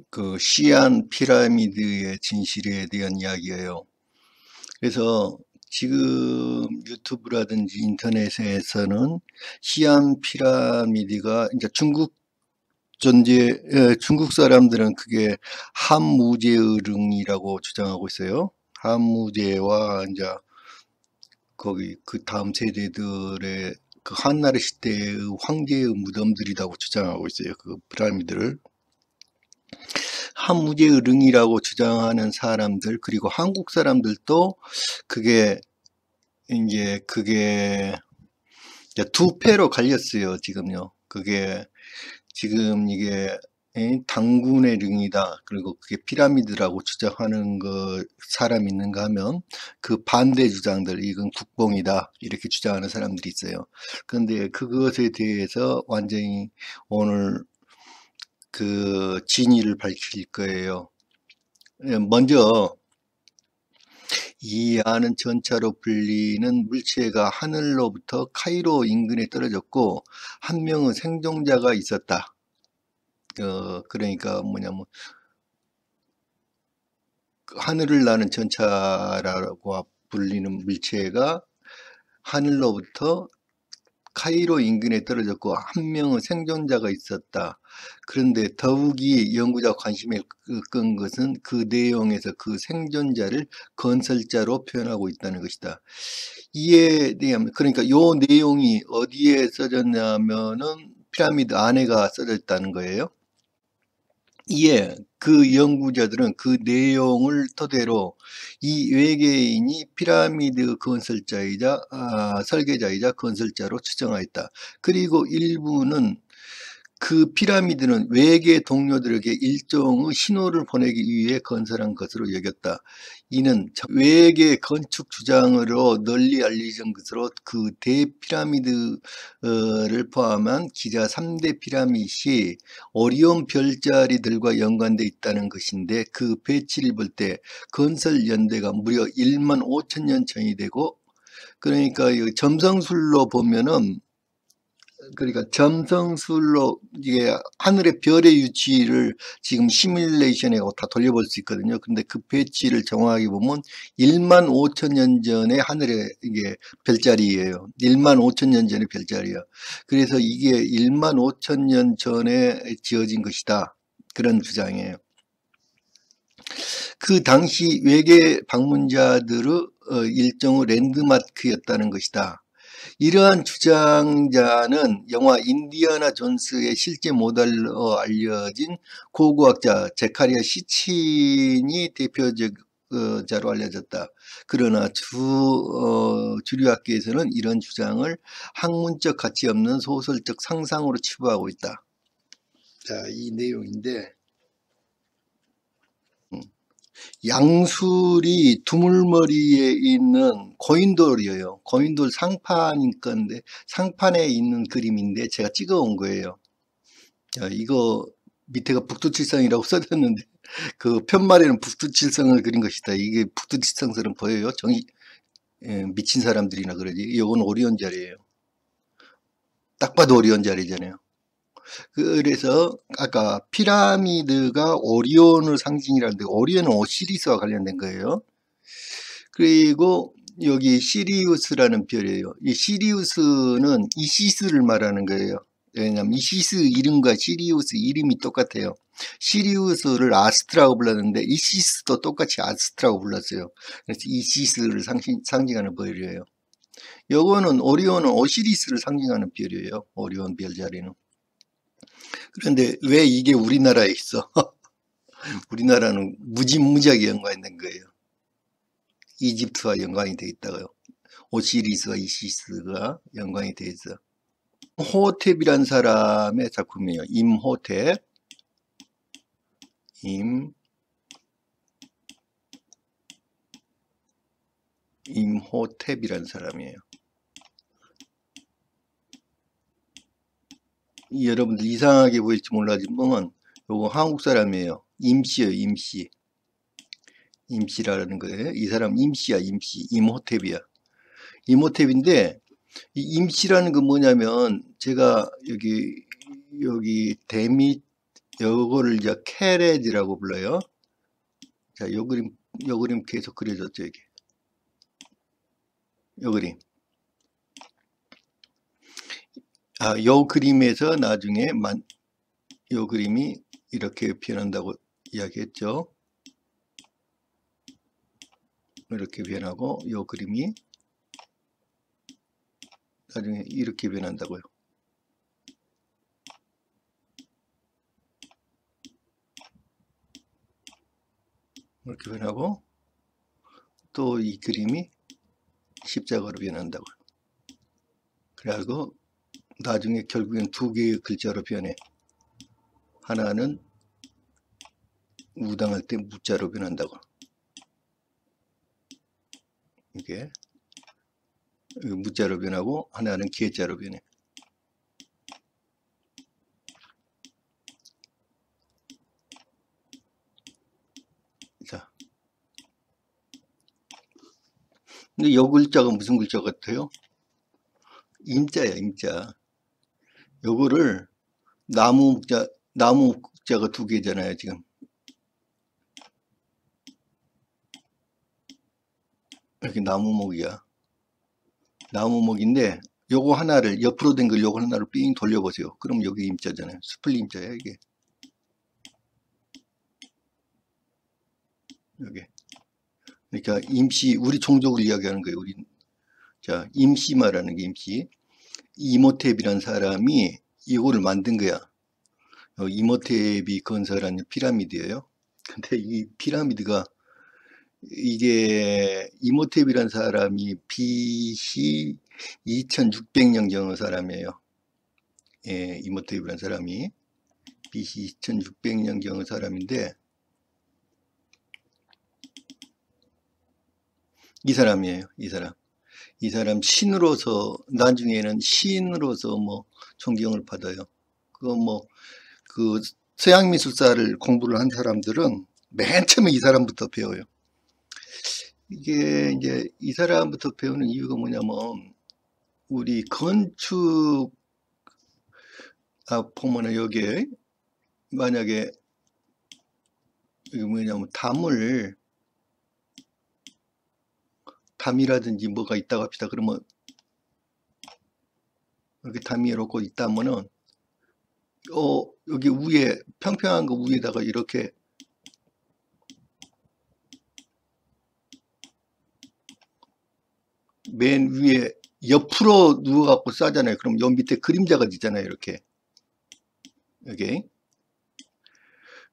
그 시안 피라미드의 진실에 대한 이야기예요. 그래서 지금 유튜브라든지 인터넷에서는 시안 피라미드가 이제 중국 사람들은 그게 한무제의릉이라고 주장하고 있어요. 한무제와 이제 거기 그 다음 세대들의 그 한나라 시대의 황제의 무덤들이라고 주장하고 있어요. 그 피라미드를. 한무제의릉이라고 주장하는 사람들, 그리고 한국 사람들도 그게 그게 이제 두 패로 갈렸어요. 지금요. 그게 지금 이게 당군의 릉이다, 그리고 그게 피라미드라고 주장하는 거 사람 있는가 하면 그 반대 주장들, 이건 국뽕이다 이렇게 주장하는 사람들이 있어요. 그런데 그것에 대해서 완전히 오늘 그 진위를 밝힐 거예요. 먼저 이하는 전차로 불리는 물체가 하늘로부터 카이로 인근에 떨어졌고 한 명은 생존자가 있었다. 그러니까 뭐냐면 하늘을 나는 전차라고 불리는 물체가 하늘로부터 카이로 인근에 떨어졌고 한 명은 생존자가 있었다. 그런데 더욱이 연구자 관심을 끈 것은 그 내용에서 그 생존자를 건설자로 표현하고 있다는 것이다. 이에 대한, 그러니까 요 내용이 어디에 써졌냐면은 피라미드 안에가 써졌다는 거예요. 이에 그 연구자들은 그 내용을 토대로 이 외계인이 피라미드 건설자이자 설계자이자 건설자로 추정하였다. 그리고 일부는 그 피라미드는 외계 동료들에게 일종의 신호를 보내기 위해 건설한 것으로 여겼다. 이는 외계 건축 주장으로 널리 알려진 것으로 그 대피라미드를 포함한 기자 3대 피라밋이 오리온 별자리들과 연관되어 있다는 것인데, 그 배치를 볼 때 건설 연대가 무려 1만 5천 년 전이 되고, 그러니까 이 점성술로 보면은, 그러니까 점성술로 이게 하늘의 별의 위치를 지금 시뮬레이션에 다 돌려볼 수 있거든요. 근데 그 배치를 정확하게 보면 1만 5천 년 전에 하늘의 이게 별자리예요. 1만 5천 년 전의 별자리야. 그래서 이게 1만 5천 년 전에 지어진 것이다. 그런 주장이에요. 그 당시 외계 방문자들의 일종의 랜드마크였다는 것이다. 이러한 주장자는 영화 인디아나 존스의 실제 모델로 알려진 고고학자 제카리아 시친이 대표자로 알려졌다. 그러나 주류학계에서는 이런 주장을 학문적 가치 없는 소설적 상상으로 치부하고 있다. 자, 이 내용인데, 양술이 두물머리에 있는 거인돌이에요. 거인돌 상판인 건데, 상판에 있는 그림인데 제가 찍어온 거예요. 자, 이거 밑에가 북두칠성이라고 써졌는데 그 편말에는 북두칠성을 그린 것이다. 이게 북두칠성처럼 보여요. 미친 사람들이나 그러지. 이건 오리온 자리예요. 딱 봐도 오리온 자리잖아요. 그래서 아까 피라미드가 오리온을 상징이라는데, 오리온은 오시리스와 관련된 거예요. 그리고 여기 시리우스라는 별이에요. 이 시리우스는 이시스를 말하는 거예요. 왜냐하면 이시스 이름과 시리우스 이름이 똑같아요. 시리우스를 아스트라고 불렀는데 이시스도 똑같이 아스트라고 불렀어요. 그래서 이시스를 상징하는 별이에요. 요거는 오리온은 오시리스를 상징하는 별이에요. 오리온 별자리는. 그런데 왜 이게 우리나라에 있어? 우리나라는 무지무지하게 연관된 거예요. 이집트와 연관이 돼 있다고요. 오시리스와 이시스가 연관이 돼 있어. 호텝이란 사람의 작품이에요. 임호텝. 임호텝이란 사람이에요. 여러분들 이상하게 보일지 몰라지만 요거 한국 사람이에요. 임씨예요. 임씨. 임씨라는 거예요. 이 사람 임씨야. 임씨. 임호텝이야. 임호텝인데 이 임씨라는 건 뭐냐면, 제가 여기 요거를 이제 캐레지라고 불러요. 자, 요 그림 계속 그려졌죠, 이게. 요 그림. 요 그림에서 나중에 요 그림이 이렇게 변한다고 이야기했죠. 이렇게 변하고, 요 그림이 나중에 이렇게 변한다고요. 이렇게 변하고, 또 이 그림이 십자가로 변한다고요. 그래가지고 나중에 결국엔 두 개의 글자로 변해. 하나는 우당할 때 무자로 변한다고. 이게 무자로 변하고 하나는 개자로 변해. 자, 근데 요 글자가 무슨 글자 같아요? 임자야, 임자. 요거를 나무 목자가 두 개잖아요, 지금. 이렇게 나무목이야. 나무목인데 요거 하나를 옆으로 된 걸 요거 하나를 삥 돌려보세요. 그럼 여기 임자잖아요. 스플릿 임자야, 이게. 여기. 그러니까 임시, 우리 종족을 이야기하는 거예요. 우리. 자, 임시마라는 게 임시. 이모텝이라는 사람이 이거를 만든 거야. 이모텝이 건설한 피라미드예요. 근데 이 피라미드가 이게 이모텝이라는 사람이 BC 2600년경 사람이에요. 예, 이모텝이라는 사람이 BC 2600년경 사람인데 이 사람이에요. 이 사람 신으로서 나중에는 시인으로서 뭐 존경을 받아요. 그거 뭐 그 서양 미술사를 공부를 한 사람들은 맨 처음에 이 사람부터 배워요. 이게 이제 이 사람부터 배우는 이유가 뭐냐면 우리 건축 보면은 여기에 만약에 이게 뭐냐면 담이라든지 뭐가 있다고 합시다. 그러면 이렇게 담이 이렇게 있다면은 여기 위에 평평한 거 위에다가 이렇게 맨 위에 옆으로 누워갖고 싸잖아요. 그럼 요 밑에 그림자가 지잖아요. 이렇게 여기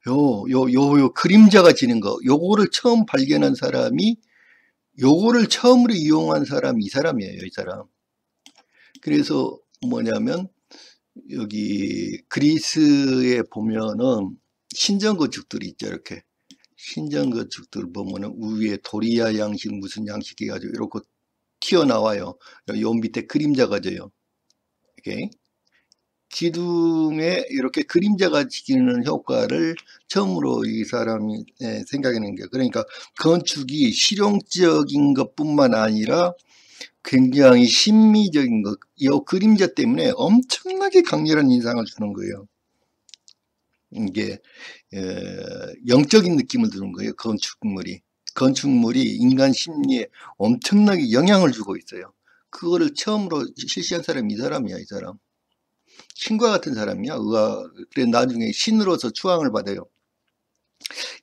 요 그림자가 지는 거 요거를 처음 발견한 사람이 요거를 처음으로 이용한 사람이 이 사람이에요. 이 사람. 그래서 뭐냐면 여기 그리스에 보면은 신전건축들이 있죠. 이렇게 신전건축들 보면은 위에 도리아 양식 무슨 양식 해가지고 이렇게 튀어나와요. 요 밑에 그림자가 져요. 이렇게 기둥에 이렇게 그림자가 지키는 효과를 처음으로 이 사람이 생각해낸 거예요. 그러니까 건축이 실용적인 것뿐만 아니라 굉장히 심미적인 것, 이 그림자 때문에 엄청나게 강렬한 인상을 주는 거예요. 이게 영적인 느낌을 주는 거예요. 건축물이 인간 심리에 엄청나게 영향을 주고 있어요. 그거를 처음으로 실시한 사람이 이 사람이야. 이 사람 신과 같은 사람이야. 그래 나중에 신으로서 추앙을 받아요.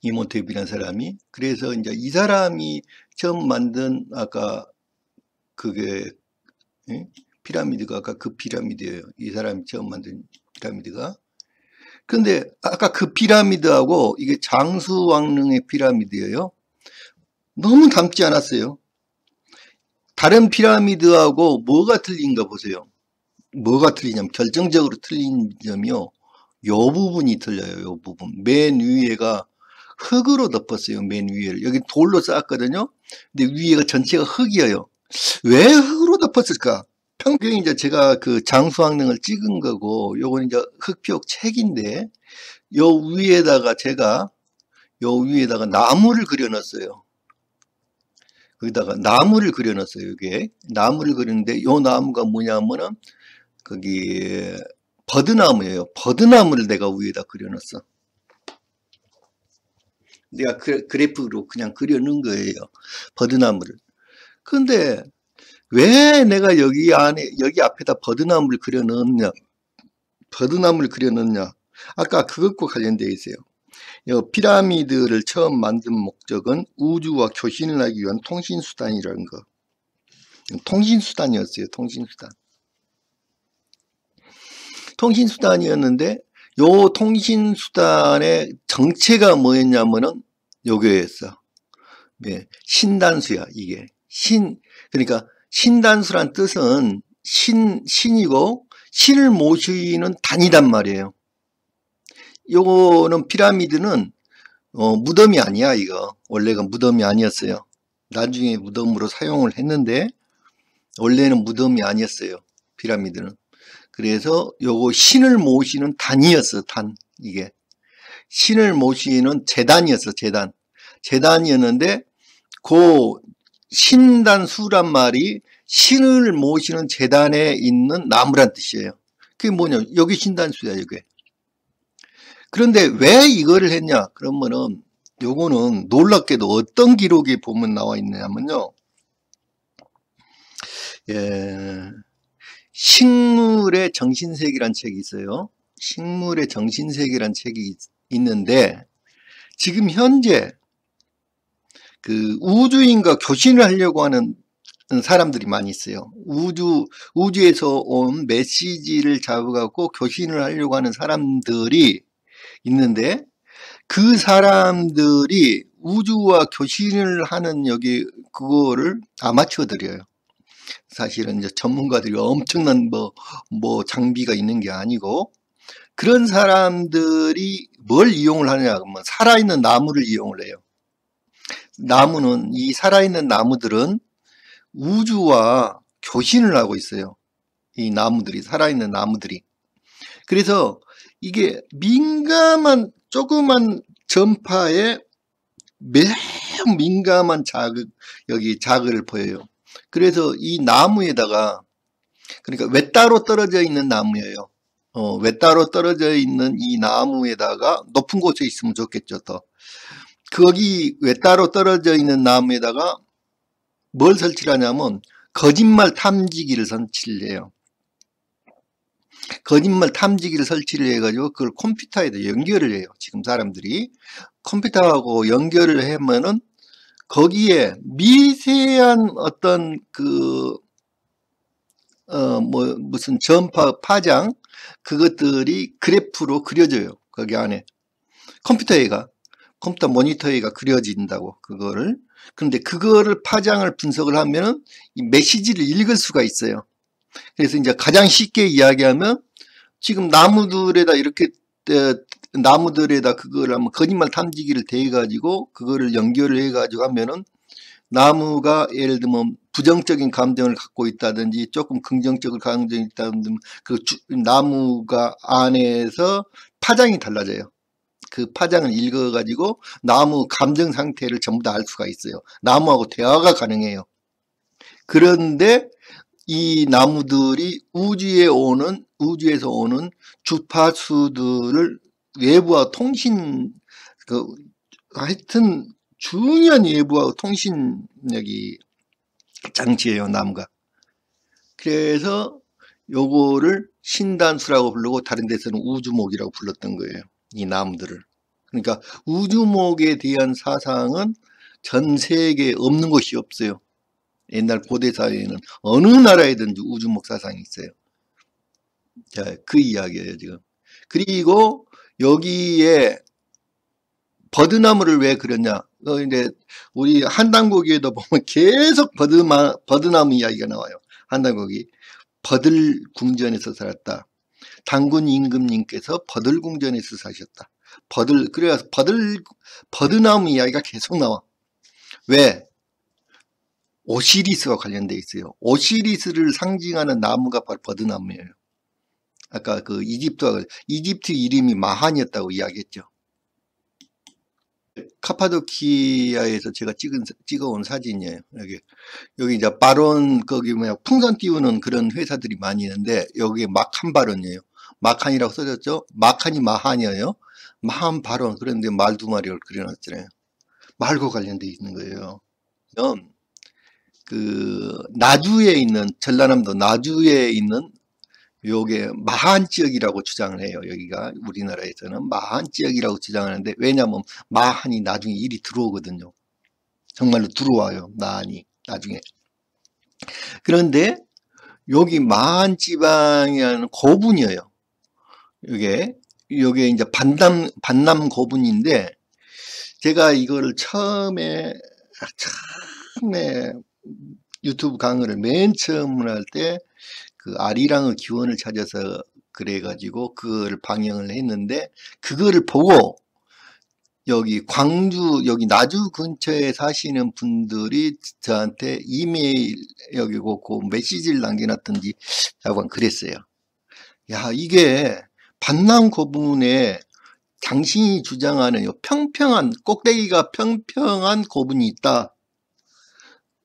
이모텝이라는 사람이. 그래서 이제 이 사람이 처음 만든 아까 그게 피라미드가 아까 그 피라미드예요. 이 사람이 처음 만든 피라미드가. 근데 아까 그 피라미드하고 이게 장수왕릉의 피라미드예요. 너무 닮지 않았어요. 다른 피라미드하고 뭐가 틀린가 보세요. 뭐가 틀리냐면 결정적으로 틀린 점이요. 요 부분이 틀려요. 요 부분. 맨 위에가 흙으로 덮었어요. 맨 위에를. 여기 돌로 쌓았거든요. 근데 위에가 전체가 흙이에요. 왜 흙으로 덮었을까? 평균이 이제 제가 그 장수왕릉을 찍은 거고, 요건 이제 흑표 책인데, 요 위에다가 나무를 그려놨어요. 거기다가 나무를 그려놨어요. 이게 나무를 그렸는데 요 나무가 뭐냐면은 거기 버드나무예요. 버드나무를 내가 위에다 그려놨어. 내가 그래프로 그냥 그려놓은 거예요. 버드나무를. 그런데 왜 내가 여기 앞에다 버드나무를 그려넣었냐? 아까 그것과 관련되어 있어요. 피라미드를 처음 만든 목적은 우주와 교신을 하기 위한 통신수단이라는 거. 통신수단이었어요. 통신수단이었는데 요 통신수단의 정체가 뭐였냐면은 요거였어. 네, 신단수야 이게. 그러니까 신단수란 뜻은 신이고 신을 모시는 단이단 말이에요. 요거는 피라미드는 무덤이 아니야. 이거 원래가 무덤이 아니었어요. 나중에 무덤으로 사용을 했는데 원래는 무덤이 아니었어요. 피라미드는. 그래서 요거 신을 모시는 단이었어. 이게 신을 모시는 제단이었어. 제단이었는데 그 신단수란 말이 신을 모시는 제단에 있는 나무란 뜻이에요. 그게 뭐냐? 여기 신단수야. 이게. 그런데 왜 이거를 했냐? 그러면은 요거는 놀랍게도 어떤 기록에 보면 나와 있냐면요. 식물의 정신세계란 책이 있어요. 식물의 정신세계란 책이 있는데 지금 현재 그 우주인과 교신을 하려고 하는 사람들이 많이 있어요. 우주에서 온 메시지를 잡아갖고 교신을 하려고 하는 사람들이 있는데 그 사람들이 우주와 교신을 하는 그거를 아마추어들이에요. 사실은 이제 전문가들이 엄청난 뭐 장비가 있는 게 아니고 그런 사람들이 뭘 이용을 하느냐 그러면 살아있는 나무를 이용을 해요. 이 살아있는 나무들은 우주와 교신을 하고 있어요. 이 나무들이, 살아있는 나무들이. 그래서 이게 민감한 조그만 전파에 매우 민감한 자극을 보여요. 그래서 이 나무에다가, 그러니까 외따로 떨어져 있는 나무예요. 외따로 떨어져 있는 이 나무에다가 높은 곳에 있으면 좋겠죠. 더 거기 외따로 떨어져 있는 나무에다가 뭘 설치를 하냐면 거짓말 탐지기를 설치를 해요. 거짓말 탐지기를 설치를 해가지고 그걸 컴퓨터에다 연결을 해요. 지금 사람들이 컴퓨터하고 연결을 하면은 거기에 미세한 어떤 무슨 전파 파장 그것들이 그래프로 그려져요. 거기 안에 컴퓨터 모니터에가 그려진다고 그거를. 그런데 그거를 파장을 분석을 하면은 이 메시지를 읽을 수가 있어요. 그래서 이제 가장 쉽게 이야기하면 지금 나무들에다 그거를 하면 거짓말 탐지기를 대가지고 그거를 연결을 해가지고 하면은 나무가 예를 들면 부정적인 감정을 갖고 있다든지 조금 긍정적인 감정이 있다든지 그 나무가 안에서 파장이 달라져요. 그 파장을 읽어가지고 나무 감정 상태를 전부 다 알 수가 있어요. 나무하고 대화가 가능해요. 그런데 이 나무들이 우주에서 오는 주파수들을 외부와 하여튼 중요한 외부와 통신력이 장치예요, 나무가. 그래서 요거를 신단수라고 부르고 다른 데서는 우주목이라고 불렀던 거예요. 이 나무들을. 그러니까 우주목에 대한 사상은 전 세계에 없는 곳이 없어요. 옛날 고대 사회에는 어느 나라에든지 우주목 사상이 있어요. 자, 그 이야기예요, 지금. 그리고 여기에 버드나무를 왜 그렸냐? 이제 우리 한단고기에도 보면 계속 버드나무 이야기가 나와요. 한단고기. 버들궁전에서 살았다. 당군 임금님께서 버들궁전에서 사셨다. 그래서 버드나무 이야기가 계속 나와. 왜? 오시리스와 관련되어 있어요. 오시리스를 상징하는 나무가 바로 버드나무예요. 아까 그 이집트 이름이 마한이었다고 이야기했죠. 카파도키아에서 제가 찍어온 사진이에요. 여기 이제 바론, 거기 풍선 띄우는 그런 회사들이 많이 있는데, 여기에 마칸 바론이에요. 마칸이라고 써졌죠? 마칸이 마한이에요. 마한 바론. 그런데 말 두 마리를 그려놨잖아요. 말과 관련돼 있는 거예요. 그 나주에 있는, 전라남도 나주에 있는 요게 마한 지역이라고 주장을 해요. 여기가 우리나라에서는 마한 지역이라고 주장하는데, 왜냐하면 마한이 나중에 일이 들어오거든요. 정말로 들어와요. 마한이 나중에. 그런데 여기 마한 지방이라는 고분이에요. 요게 이제 반남 고분인데, 제가 이거를 처음에 유튜브 강의를 맨 처음 할 때 그 아리랑의 기원을 찾아서 그래가지고 그걸 방영을 했는데, 그거를 보고 여기 광주, 여기 나주 근처에 사시는 분들이 저한테 이메일, 여기고 그 메시지를 남겨놨던지 약간 그랬어요. 야, 이게 반남 고분에 당신이 주장하는 요 평평한, 꼭대기가 평평한 고분이 있다.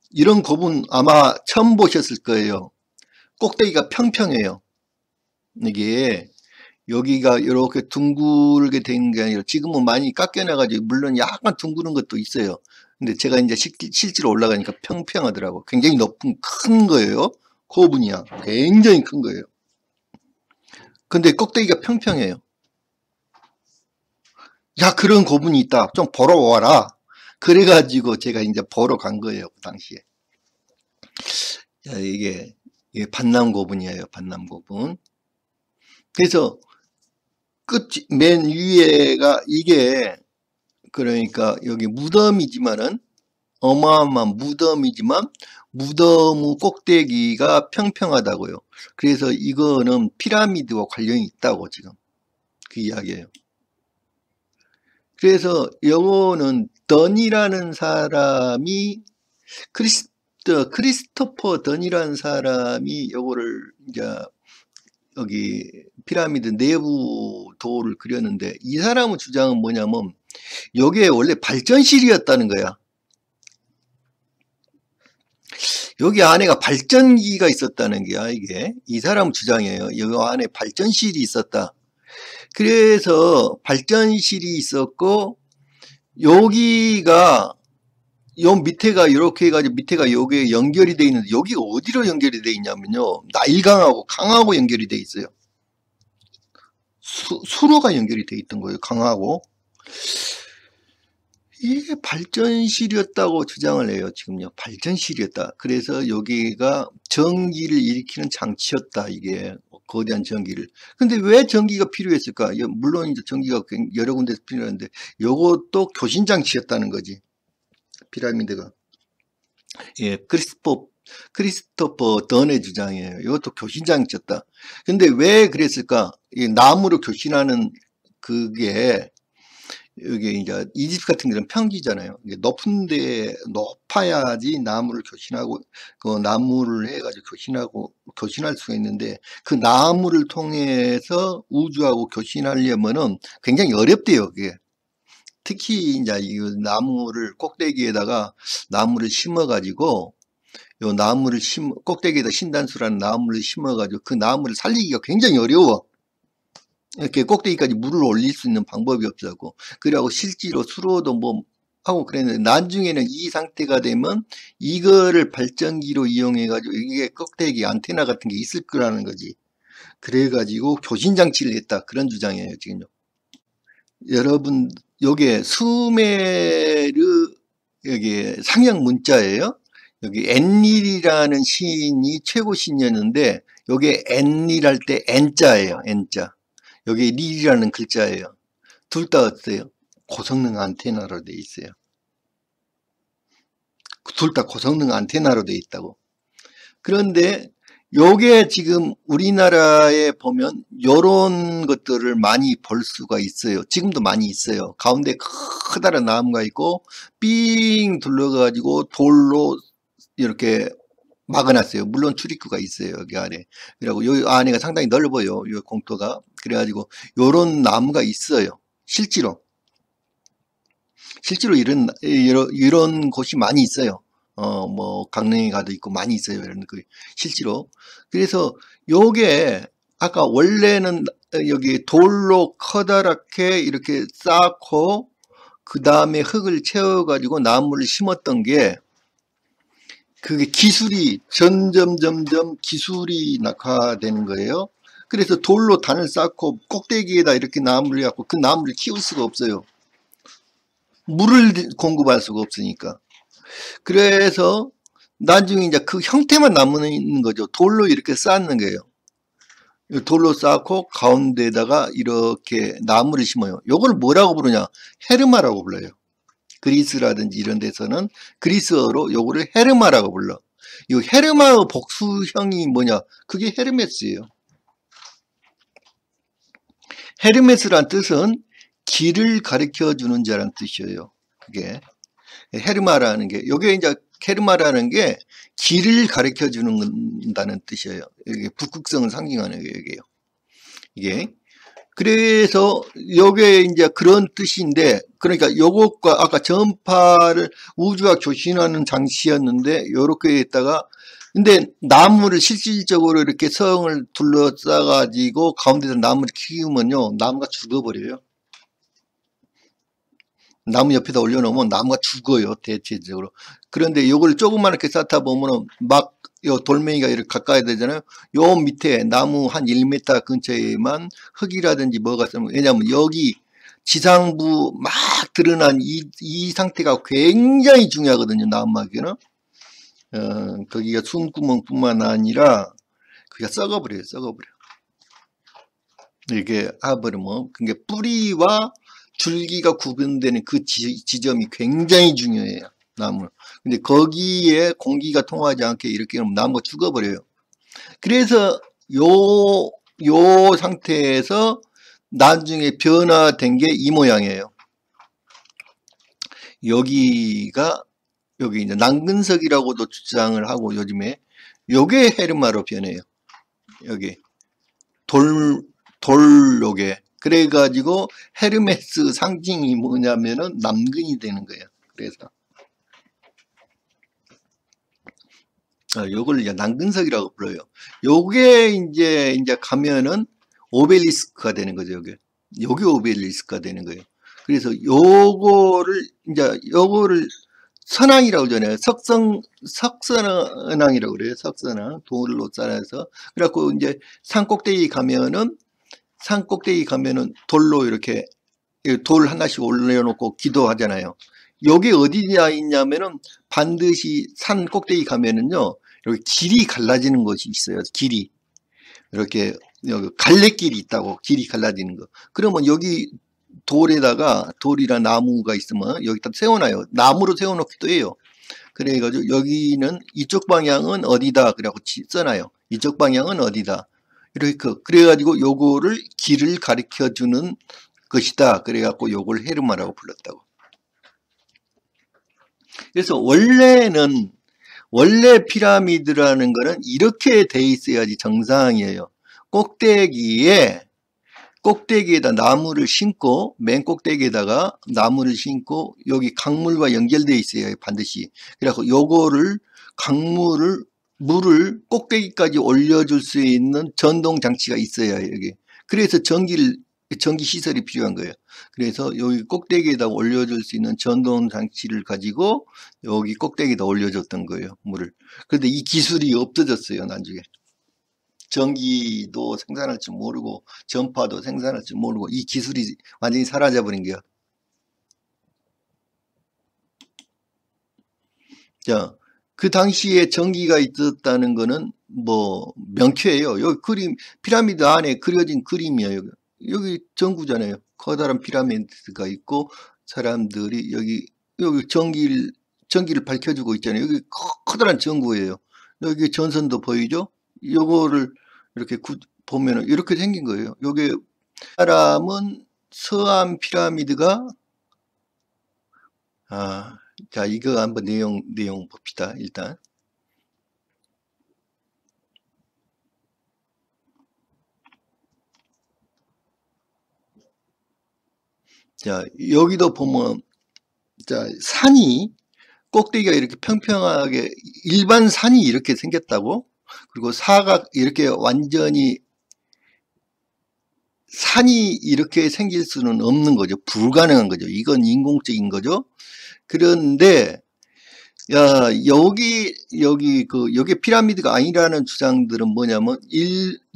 이런 고분 아마 처음 보셨을 거예요. 꼭대기가 평평해요. 이게 여기가 이렇게 둥글게 된 게 아니라, 지금은 많이 깎여나가지고 물론 약간 둥그런 것도 있어요. 근데 제가 이제 실제로 올라가니까 평평하더라고. 굉장히 높은, 큰 거예요. 고분이야. 굉장히 큰 거예요. 근데 꼭대기가 평평해요. 야, 그런 고분이 있다. 좀 보러 와라. 그래가지고 제가 이제 보러 간 거예요. 그 당시에. 야, 이게 반남 고분이에요. 반남 고분. 그래서 맨 위에가 이게, 그러니까 여기 무덤이지만은, 어마어마한 무덤이지만 무덤의 꼭대기가 평평하다고요. 그래서 이거는 피라미드와 관련이 있다고 지금 그 이야기예요. 그래서 요거는 던이라는 사람이, 크리스토퍼 던이라는 사람이 요거를 이제 여기 피라미드 내부 도를 그렸는데, 이 사람의 주장은 뭐냐면 여기에 원래 발전실이었다는 거야. 여기 안에가 발전기가 있었다는 게야. 이게 이 사람 주장이에요. 여기 안에 발전실이 있었다. 그래서 발전실이 있었고, 여기가 요 밑에가 이렇게 해가지고 밑에가 여기에 연결이 돼 있는데, 여기가 어디로 연결이 돼 있냐면요, 나일강하고 강하고 연결이 돼 있어요. 수로가 연결이 돼 있던 거예요. 강하고. 이게 발전실이었다고 주장을 해요. 지금요. 발전실이었다. 그래서 여기가 전기를 일으키는 장치였다. 이게 거대한 전기를. 근데 왜 전기가 필요했을까? 물론 이제 전기가 여러 군데서 필요한데, 요것도 교신장치였다는 거지. 피라미드가. 예, 크리스토퍼 던의 주장이에요. 이것도 교신장치였다. 근데 왜 그랬을까? 이 나무로 교신하는 그게, 여기 이제 이집트 같은 데는 평지잖아요. 높은데 높아야지 나무를 교신하고, 그 나무를 해가지고 교신할 수가 있는데, 그 나무를 통해서 우주하고 교신하려면은 굉장히 어렵대요. 그게. 특히 이제 이 나무를 꼭대기에다가 나무를 심어가지고, 요 나무를 꼭대기에다 신단수라는 나무를 심어가지고 그 나무를 살리기가 굉장히 어려워. 이렇게 꼭대기까지 물을 올릴 수 있는 방법이 없었고, 그리고 실제로 수로도 뭐 하고 그랬는데, 나중에는 이 상태가 되면 이거를 발전기로 이용해 가지고 이게 꼭대기 안테나 같은 게 있을 거라는 거지. 그래가지고 교신장치를 했다. 그런 주장이에요. 지금요. 여러분, 요게 수메르, 여기 상형 문자예요. 여기 엔닐이라는 시인이 최고 신이었는데, 요게 엔닐 할 때 N자예요. N자. 여기 릴이라는 글자예요. 둘 다 어때요? 고성능 안테나로 돼 있어요. 둘 다 고성능 안테나로 돼 있다고. 그런데 요게 지금 우리나라에 보면 요런 것들을 많이 볼 수가 있어요. 지금도 많이 있어요. 가운데 커다란 나무가 있고 삥 둘러가지고 돌로 이렇게 막아놨어요. 물론 출입구가 있어요. 여기 안에. 그리고 요 안에가 상당히 넓어요. 요 공터가. 그래가지고 요런 나무가 있어요. 실제로 이런 곳이 많이 있어요. 뭐 강릉에 가도 있고 많이 있어요. 이런 그 실제로. 그래서 요게 아까 원래는 여기 돌로 커다랗게 이렇게 쌓고, 그 다음에 흙을 채워가지고 나무를 심었던 게, 그게 기술이 점점 기술이 낙화되는 거예요. 그래서 돌로 단을 쌓고 꼭대기에다 이렇게 나무를 갖고 그 나무를 키울 수가 없어요. 물을 공급할 수가 없으니까. 그래서 나중에 이제 그 형태만 남는 거죠. 돌로 이렇게 쌓는 거예요. 돌로 쌓고 가운데다가 이렇게 나무를 심어요. 요걸 뭐라고 부르냐? 헤르마라고 불러요. 그리스라든지 이런 데서는 그리스어로 요거를 헤르마라고 불러. 이 헤르마의 복수형이 뭐냐? 그게 헤르메스예요. 헤르메스란 뜻은 길을 가르쳐 주는 자라는 뜻이에요. 그게 헤르마라는 게, 요게 이제 헤르마라는 게 길을 가르쳐 주는다는 뜻이에요. 이게 북극성을 상징하는 게 이게요. 이게 그래서 요게 이제 그런 뜻인데, 그러니까 요것과 아까 전파를 우주학 교신하는 장치였는데 요렇게 했다가, 근데 나무를 실질적으로 이렇게 성을 둘러싸 가지고 가운데서 나무를 키우면요 나무가 죽어버려요. 나무 옆에다 올려놓으면 나무가 죽어요, 대체적으로. 그런데 요걸 조그맣게 쌓다 보면은 막 요 돌멩이가 이렇게 가까이 되잖아요. 요 밑에 나무 한 1m 근처에만 흙이라든지 뭐가 있으면, 왜냐면 여기 지상부 막 드러난 이 상태가 굉장히 중요하거든요, 나무하기는. 거기가 숨구멍뿐만 아니라 그게 썩어버려요, 썩어버려. 이렇게 해버리면, 그게 뿌리와 줄기가 구분되는 그 지점이 굉장히 중요해요, 나무. 근데 거기에 공기가 통하지 않게 이렇게 하면 나무가 죽어버려요. 그래서 요 상태에서 나중에 변화된 게 이 모양이에요. 여기가, 여기 이제 남근석이라고도 주장을 하고, 요즘에 요게 헤르마로 변해요. 여기 요게. 그래가지고 헤르메스 상징이 뭐냐면은 남근이 되는 거예요. 그래서 요걸 이제 남근석이라고 불러요. 요게 이제 가면은 오벨리스크가 되는 거죠. 요게 오벨리스크가 되는 거예요. 그래서 요거를 선왕이라고 그러잖아요. 석선왕이라고 그래요. 석선왕, 돌로 쌓아서. 그래갖고 이제 산 꼭대기 가면은 돌로 이렇게 돌 하나씩 올려놓고 기도하잖아요. 여기 어디냐 있냐면은 반드시 산 꼭대기 가면은요, 여기 길이 갈라지는 곳이 있어요. 길이. 이렇게 여기 갈래길이 있다고, 길이 갈라지는 거. 그러면 여기 돌에다가 돌이랑 나무가 있으면 여기다 세워놔요. 나무로 세워놓기도 해요. 그래가지고 여기는 이쪽 방향은 어디다 그래갖고 써놔요. 이쪽 방향은 어디다. 이렇게 그래가지고 요거를 길을 가르쳐 주는 것이다. 그래갖고 요걸 헤르마라고 불렀다고. 그래서 원래 피라미드라는 거는 이렇게 돼 있어야지 정상이에요. 꼭대기에다 나무를 심고, 맨 꼭대기에다가 나무를 심고, 여기 강물과 연결되어 있어요, 반드시. 그래서 요거를, 물을 꼭대기까지 올려줄 수 있는 전동 장치가 있어요, 여기. 그래서 전기 시설이 필요한 거예요. 그래서 여기 꼭대기에다 올려줄 수 있는 전동 장치를 가지고 여기 꼭대기에다 올려줬던 거예요, 물을. 그런데 이 기술이 없어졌어요, 나중에. 전기도 생산할 줄 모르고 전파도 생산할 줄 모르고 이 기술이 완전히 사라져버린 거야. 자, 그 당시에 전기가 있었다는 거는 뭐 명쾌해요. 여기 그림, 피라미드 안에 그려진 그림이에요. 여기 전구잖아요. 커다란 피라미드가 있고 사람들이 여기 전기를 밝혀주고 있잖아요. 여기 커다란 전구예요. 여기 전선도 보이죠? 요거를 이렇게 보면은 이렇게 생긴 거예요. 요게 사람은 서안 피라미드가 자, 이거 한번 내용 봅시다. 일단 자, 여기도 보면 자, 산이 꼭대기가 이렇게 평평하게 일반 산이 이렇게 생겼다고. 그리고 사각 이렇게 완전히 산이 이렇게 생길 수는 없는 거죠. 불가능한 거죠. 이건 인공적인 거죠. 그런데 여기 피라미드가 아니라는 주장들은 뭐냐면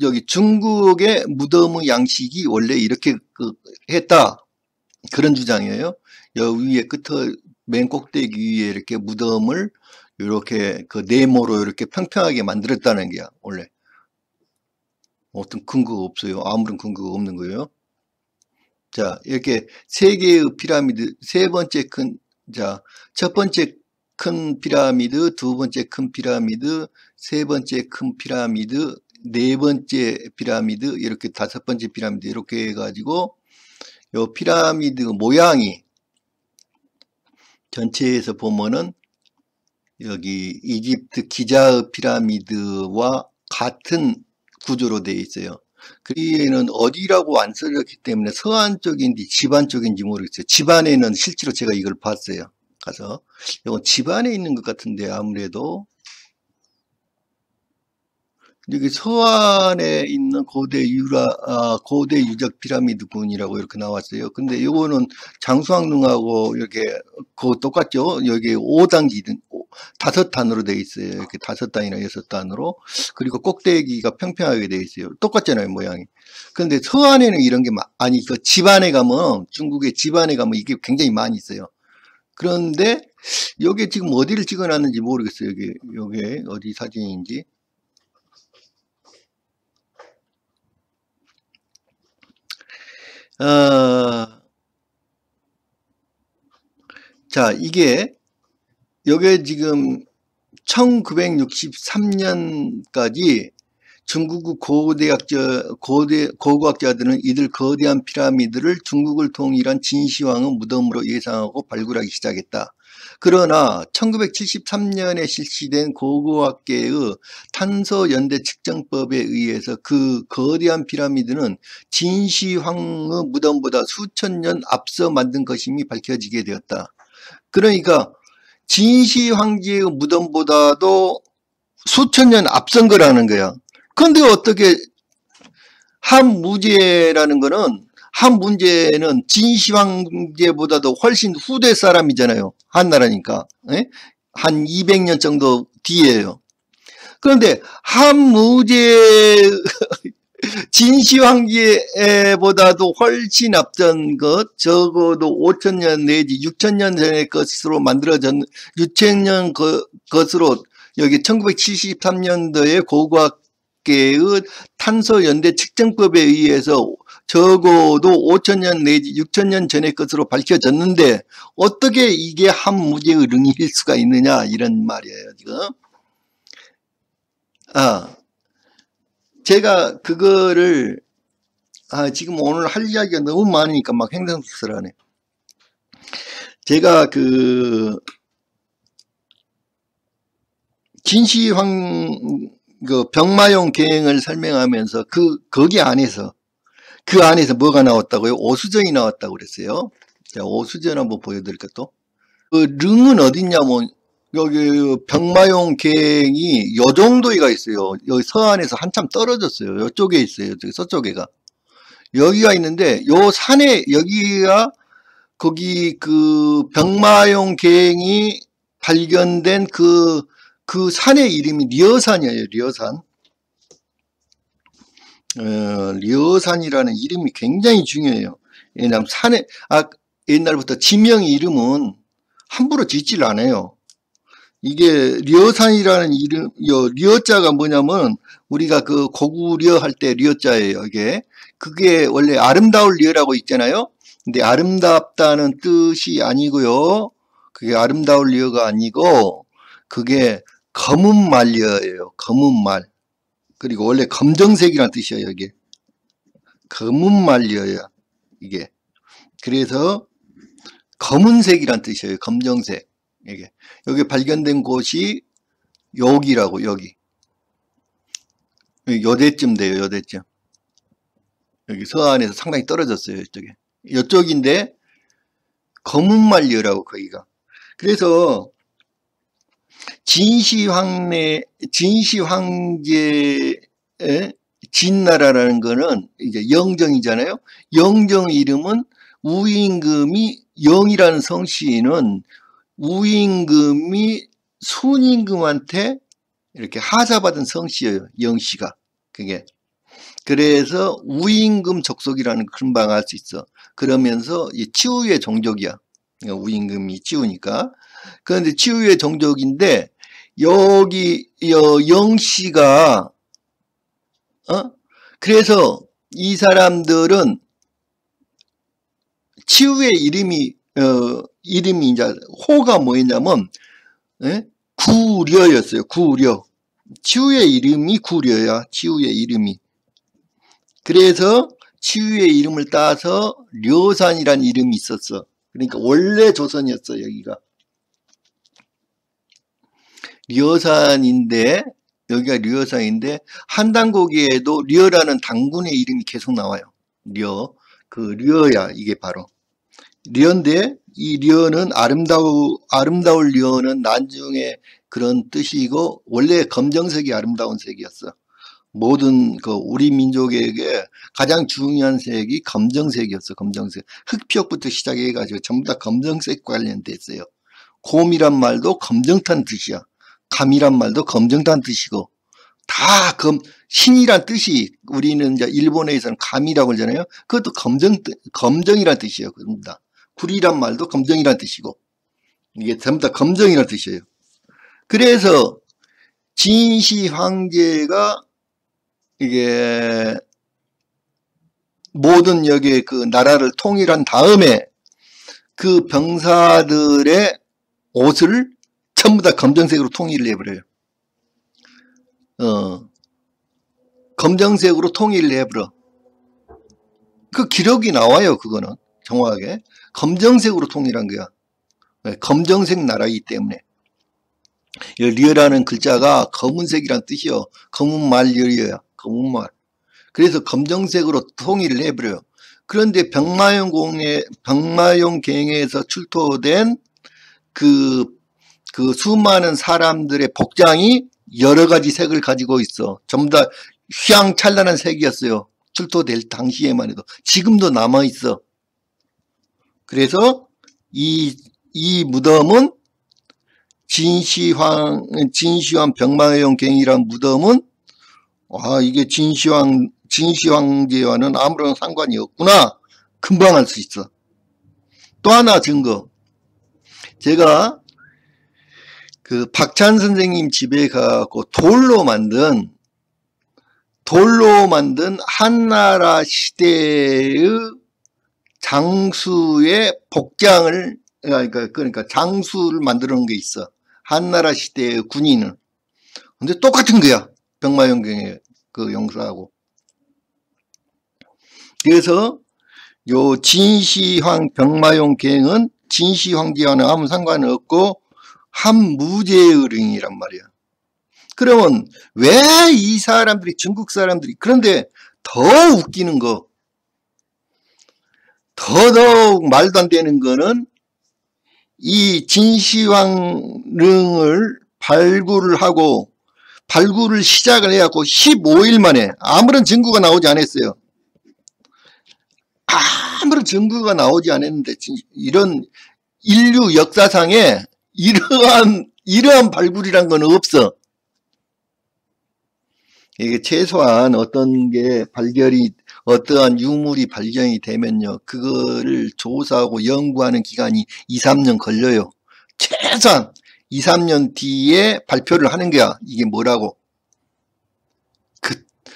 여기 중국의 무덤의 양식이 원래 이렇게 했다, 그런 주장이에요. 여기 위에 맨 꼭대기 위에 이렇게 무덤을 이렇게 네모로 이렇게 평평하게 만들었다는 게야. 원래 어떤 근거가 없어요. 아무런 근거가 없는 거예요. 자, 이렇게 세 개의 피라미드, 첫 번째 큰 피라미드, 두 번째 큰 피라미드, 세 번째 큰 피라미드, 네 번째 피라미드, 이렇게 다섯 번째 피라미드, 이렇게 해가지고 요 피라미드 모양이 전체에서 보면은 여기 이집트 기자의 피라미드와 같은 구조로 되어 있어요. 그리는 어디라고 안 써졌기 때문에 서안 쪽인지 집안 쪽인지 모르겠어요. 집안에는 실제로 제가 이걸 봤어요. 가서 이건 집안에 있는 것 같은데, 아무래도 여기 서안에 있는 고대 유적 피라미드군이라고 이렇게 나왔어요. 근데 이거는 장수왕릉하고 이렇게 똑같죠. 여기 5단지, 5단으로 되어 있어요. 이렇게 5단이나 6단으로. 그리고 꼭대기가 평평하게 되어 있어요. 똑같잖아요, 모양이. 근데 서안에는 이런 게 아니, 집안에 가면, 중국의 집안에 가면 이게 굉장히 많이 있어요. 그런데 여기 지금 어디를 찍어놨는지 모르겠어요. 여기 어디 사진인지. 자, 여기 지금 1963년까지 중국 고고학자들은 이들 거대한 피라미드를 중국을 통일한 진시황의 무덤으로 예상하고 발굴하기 시작했다. 그러나 1973년에 실시된 고고학계의 탄소연대 측정법에 의해서 그 거대한 피라미드는 진시황의 무덤보다 수천 년 앞서 만든 것임이 밝혀지게 되었다. 그러니까 진시황제의 무덤보다도 수천 년 앞선 거라는 거야. 그런데 어떻게 한무제라는 거는, 한문제는 진시황제보다도 훨씬 후대 사람이잖아요. 한나라니까. 한 200년 정도 뒤에요. 그런데 한무제 진시황제보다도 훨씬 앞선 것, 적어도 5천년 내지 6천년 전의 것으로 만들어진, 6천년 것으로 여기 1973년도에 고고학계의 탄소연대 측정법에 의해서 적어도 5천년 내지 6천년 전의 것으로 밝혀졌는데 어떻게 이게 한무제의 릉일 수가 있느냐, 이런 말이에요, 지금. 제가 그거를 지금 오늘 할 이야기가 너무 많으니까 막 횡설수설하네. 제가 진시황 병마용 계행을 설명하면서 거기 안에서 뭐가 나왔다고요? 오수전이 나왔다고 그랬어요. 자, 오수전 한번 보여드릴까 또? 릉은 어딨냐면 여기 병마용 계행이 요 정도가 있어요. 여기 서안에서 한참 떨어졌어요. 이쪽에 있어요. 저기 서쪽에가. 여기가 있는데 요 산에, 여기가 거기 병마용 계행이 발견된 그 산의 이름이 리어산이에요. 리어산. 리어산이라는 이름이 굉장히 중요해요. 왜냐하면 옛날부터 지명 이름은 함부로 짓질 않아요. 이게 리어산이라는 이름, 리어자가 뭐냐면 우리가 고구려 할 때 리어자예요. 그게 원래 아름다울 리어라고 있잖아요. 근데 아름답다는 뜻이 아니고요. 그게 아름다울 리어가 아니고 그게 검은 말 리어예요. 검은 말. 그리고 원래 검정색이라는 뜻이에요. 이게 검은 말 리어야, 이게. 그래서 검은색이란 뜻이에요. 검정색. 여기 발견된 곳이 여기라고, 여기. 요대쯤 돼요. 요대쯤. 여기 서안에서 상당히 떨어졌어요. 이쪽에. 이쪽인데 검은말리어라고, 거기가. 그래서 진시황제의 진나라라는 거는 이제 영정이잖아요. 영정의 이름은 우임금이 영이라는 성씨는 우임금이 순임금한테 이렇게 하사받은 성씨예요. 영씨가. 그게. 그래서 우임금 족속이라는 그런 방을 할 수 있어. 그러면서 이 치우의 종족이야. 우임금이 치우니까. 그런데 치우의 종족인데 여기 영씨가 그래서 이 사람들은 치우의 이름이 이제 호가 뭐였냐면 구려였어요. 구려. 치우의 이름이 구려야. 치우의 이름이. 그래서 치유의 이름을 따서 려산이라는 이름이 있었어. 그러니까 원래 조선이었어. 여기가 려산인데, 여기가 려산인데 한당고기에도 려라는 당군의 이름이 계속 나와요. 려, 그 려야 이게 바로 려인데, 이 려는 아름다울 려는 나중에 그런 뜻이고, 원래 검정색이 아름다운 색이었어. 모든 우리 민족에게 가장 중요한 색이 검정색이었어. 검정색. 흑표부터 시작해가지고 전부 다 검정색 관련됐어요. 곰이란 말도 검정탄 뜻이야. 감이란 말도 검정탄 뜻이고, 다 신이란 뜻이, 우리는 이제 일본에서는 감이라고 그러잖아요. 그것도 검정이란 뜻이에요. 그럽니다. 구리란 말도 검정이란 뜻이고, 이게 전부 다 검정이란 뜻이에요. 그래서 진시 황제가 이게 모든 여기에 그 나라를 통일한 다음에 그 병사들의 옷을 전부 다 검정색으로 통일을 해버려요. 검정색으로 통일을 해버려. 그 기록이 나와요. 그거는 정확하게 검정색으로 통일한 거야. 검정색 나라이기 때문에. 리어라는 글자가 검은색이란 뜻이요. 검은말 리어야. 검은말. 그래서 검정색으로 통일을 해버려요. 그런데 병마용갱에서 출토된 그 수많은 사람들의 복장이 여러 가지 색을 가지고 있어. 전부 다 휘황찬란한 색이었어요. 출토될 당시에만 해도. 지금도 남아있어. 그래서 이 무덤은 진시황 병마용갱이란 무덤은, 이게 진시황제와는 아무런 상관이 없구나. 금방 알 수 있어. 또 하나 증거. 제가 그 박찬 선생님 집에 가고 돌로 만든 한나라 시대의 장수의 복장을, 그러니까 장수를 만들어 놓은 게 있어. 한나라 시대의 군인은. 근데 똑같은 거야. 병마용갱의 그 영사하고. 그래서 요 진시황 병마용갱은 진시황제와는 아무 상관없고 한무제의령이란 말이야. 그러면 왜 이 사람들이, 중국 사람들이, 그런데 더 웃기는 거, 더더욱 말도 안 되는 거는 이 진시황릉을 발굴을 시작을 해갖고 15일 만에 아무런 증거가 나오지 않았어요. 아무런 증거가 나오지 않았는데, 이런 인류 역사상에 이러한 발굴이란 건 없어. 이게 최소한 어떠한 유물이 발견이 되면요, 그거를 조사하고 연구하는 기간이 2, 3년 걸려요. 최소한 2, 3년 뒤에 발표를 하는 거야. 이게 뭐라고.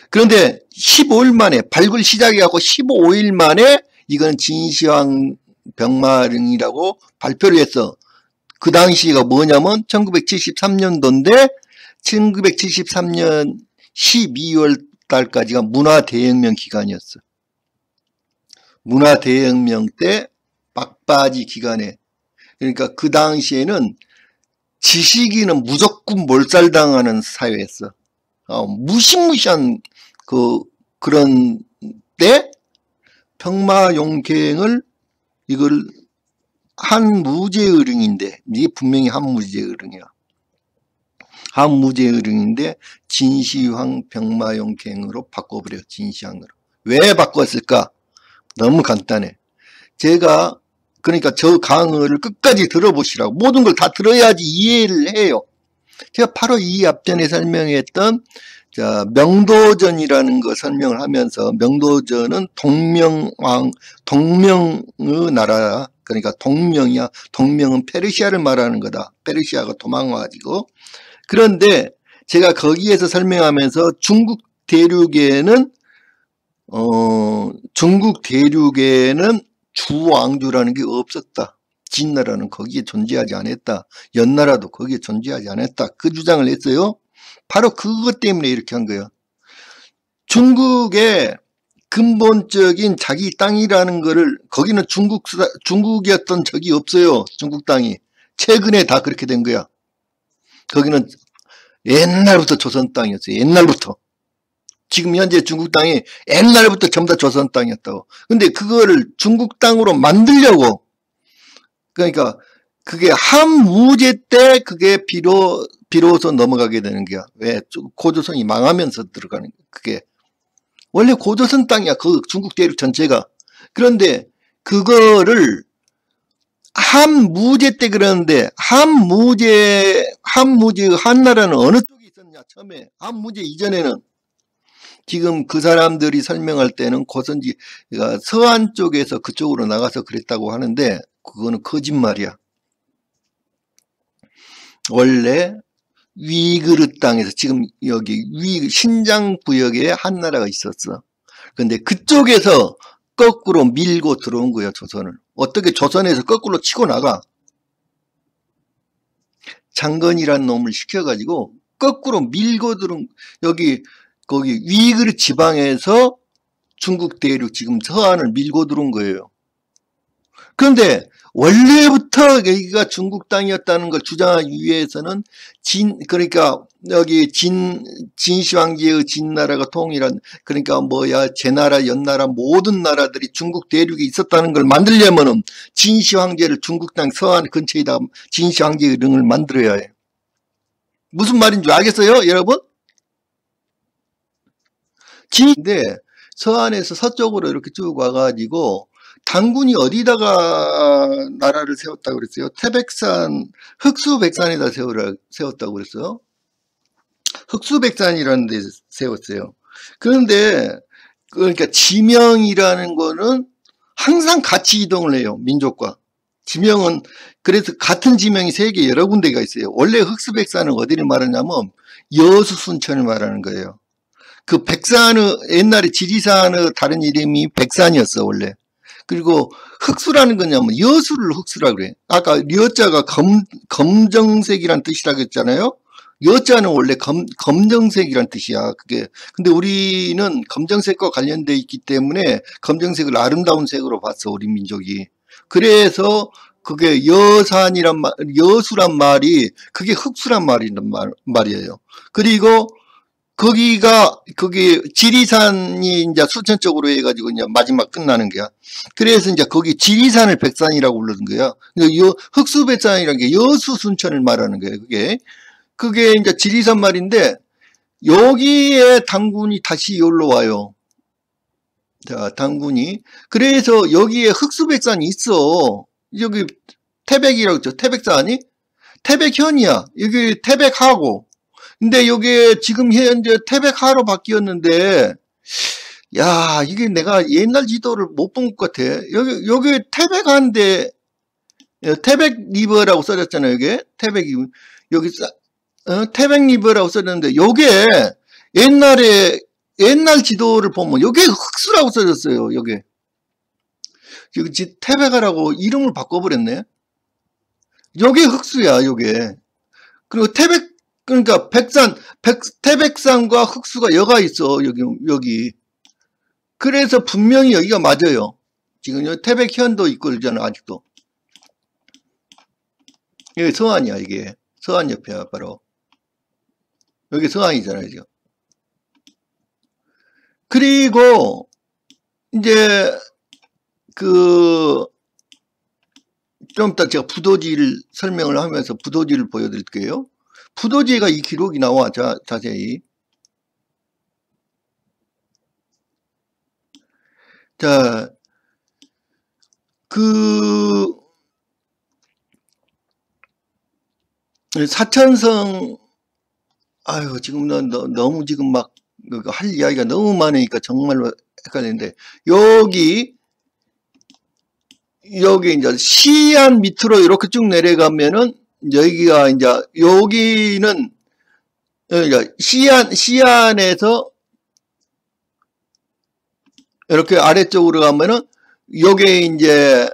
그런데 15일 만에, 발굴 시작해갖고 15일 만에 이건 진시황 병마릉이라고 발표를 했어. 그 당시가 뭐냐면 1973년도인데 1973년 12월 달까지가 문화대혁명 기간이었어. 문화대혁명 때 막바지 기간에. 그러니까 그 당시에는 지식인은 무조건 몰살당하는 사회였어. 무시무시한 그런 때 병마용갱을 이걸 한무제의령인데, 이게 분명히 한무제의령이야. 함무제의령인데 진시황 병마용 갱으로 바꿔버려. 진시황으로. 왜 바꿨을까? 너무 간단해. 제가 그러니까 저 강의를 끝까지 들어보시라고. 모든 걸 다 들어야지 이해를 해요. 제가 바로 이 앞전에 설명했던 명도전이라는 거 설명을 하면서, 명도전은 동명의 나라, 그러니까 동명이야. 동명은 페르시아를 말하는 거다. 페르시아가 도망와가지고. 그런데 제가 거기에서 설명하면서 중국 대륙에는 주왕주라는 게 없었다. 진나라는 거기에 존재하지 않았다. 연나라도 거기에 존재하지 않았다. 그 주장을 했어요. 바로 그것 때문에 이렇게 한 거예요. 중국의 근본적인 자기 땅이라는 거를, 거기는 중국이었던 적이 없어요. 중국 땅이. 최근에 다 그렇게 된 거야. 거기는 옛날부터 조선 땅이었어요. 옛날부터. 지금 현재 중국 땅이 옛날부터 전부 다 조선 땅이었다고. 근데 그거를 중국 땅으로 만들려고, 그러니까 그게 한무제 때 그게 비로소 넘어가게 되는 거야. 왜? 고조선이 망하면서 들어가는 거야. 그게 원래 고조선 땅이야. 그 중국 대륙 전체가. 그런데 그거를 한무제 때 그러는데, 한나라는 어느 쪽에 있었냐? 처음에 한무제 이전에는, 지금 그 사람들이 설명할 때는 고선지 서안 쪽에서 그쪽으로 나가서 그랬다고 하는데, 그거는 거짓말이야. 원래 위그르 땅에서, 지금 여기 신장 구역에 한나라가 있었어. 근데 그쪽에서 거꾸로 밀고 들어온 거야, 조선을. 어떻게 조선에서 거꾸로 치고 나가? 장건이라는 놈을 시켜가지고 거꾸로 밀고 들어온, 거기 위그르 지방에서 중국 대륙 지금 서안을 밀고 들어온 거예요. 그런데 원래부터 여기가 중국 땅이었다는 걸 주장하기 위해서는 그러니까 여기 진시황제의 진나라가 통일한, 그러니까 제나라, 연나라 모든 나라들이 중국 대륙에 있었다는 걸 만들려면은 진시황제를 중국 땅 서안 근처에다 진시황제의 릉을 만들어야 해. 무슨 말인 줄 알겠어요, 여러분? 근데 서안에서 서쪽으로 이렇게 쭉 와가지고 당군이 어디다가 나라를 세웠다고 그랬어요? 태백산, 흑수백산에다 세웠다고 그랬어요. 흑수백산이라는 데 세웠어요. 그런데 그러니까 지명이라는 거는 항상 같이 이동을 해요. 민족과. 지명은, 그래서 같은 지명이 세계 여러 군데가 있어요. 원래 흑수백산은 어디를 말하냐면 여수순천을 말하는 거예요. 그 백산의, 옛날에 지리산의 다른 이름이 백산이었어, 원래. 그리고 흑수라는 거냐면 여수를 흑수라고 그래. 아까 여자가 검정색이란 뜻이라고 했잖아요. 여자는 원래 검정색이란 뜻이야. 그게. 근데 우리는 검정색과 관련돼 있기 때문에 검정색을 아름다운 색으로 봤어, 우리 민족이. 그래서 그게 여수란 말이, 그게 흑수란 말이에요. 그리고 거기 지리산이 이제 수천 쪽으로 해가지고 이제 마지막 끝나는 거야. 그래서 이제 거기 지리산을 백산이라고 부르는 거야. 흑수백산이라는 게 여수 순천을 말하는 거예요. 그게 이제 지리산 말인데, 여기에 당군이 다시 여기로 와요. 자, 당군이. 그래서 여기에 흑수백산이 있어. 여기 태백이라고 했죠. 태백산이 태백현이야. 여기 태백하고. 근데 여기 지금 현재 태백하로 바뀌었는데, 야, 이게 내가 옛날 지도를 못 본 것 같아. 여기 태백한데, 태백리버라고 써졌잖아요, 여기. 여기, 태백리버라고 써졌는데, 요게 옛날 지도를 보면, 요게 흑수라고 써졌어요, 여기. 여기 태백하라고 이름을 바꿔버렸네. 요게 흑수야, 요게. 그리고 그러니까 태백산과 흑수가 여가 있어, 여기. 그래서 분명히 여기가 맞아요. 지금 여기 태백현도 있고 그러잖아, 아직도. 여기 서안이야, 이게. 서안 옆이야, 바로. 여기 서안이잖아요, 지금. 그리고, 이제, 좀 이따 제가 부도지를 설명을 하면서 부도지를 보여드릴게요. 푸도지에가 이 기록이 나와. 자세히. 자, 사천성, 아유, 지금 너무 지금 막 할 이야기가 너무 많으니까 정말로 헷갈리는데, 여기 이제 시안 밑으로 이렇게 쭉 내려가면은 여기가 이제 여기는 그러니까 시안에서 이렇게 아래쪽으로 가면은 요게 이제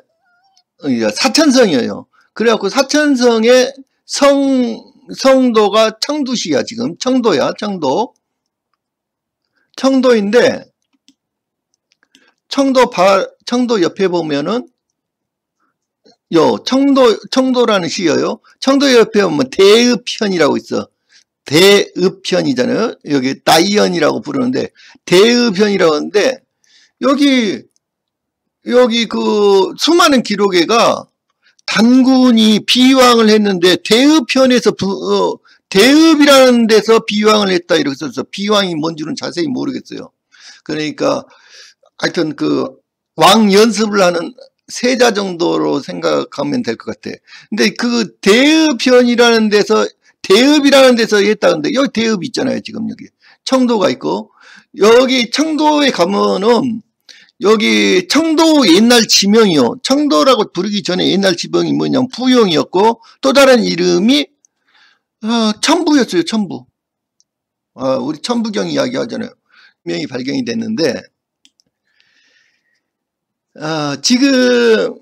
사천성이에요. 그래갖고 사천성의 성도가 청두시야. 지금 청도야. 청도인데 청도 옆에 보면은 요 청도라는 시여요. 청도 옆에 보면 대읍현이라고 있어. 대읍현이잖아요. 여기 다이언이라고 부르는데 대읍현이라고 하는데 여기 그 수많은 기록에가 단군이 비왕을 했는데 대읍현에서 대읍이라는 데서 비왕을 했다 이렇게 써서 비왕이 뭔지는 자세히 모르겠어요. 그러니까 하여튼 그 왕 연습을 하는 세자 정도로 생각하면 될 것 같아. 근데 그 대읍현이라는 데서 했다는데 여기 대읍 있잖아요. 지금 여기 청도가 있고 여기 청도에 가면은 여기 청도 옛날 지명이요. 청도라고 부르기 전에 옛날 지명이 뭐냐면 부용이었고 또 다른 이름이 천부였어요. 천부. 우리 천부경 이야기 하잖아요. 명이 발견이 됐는데 지금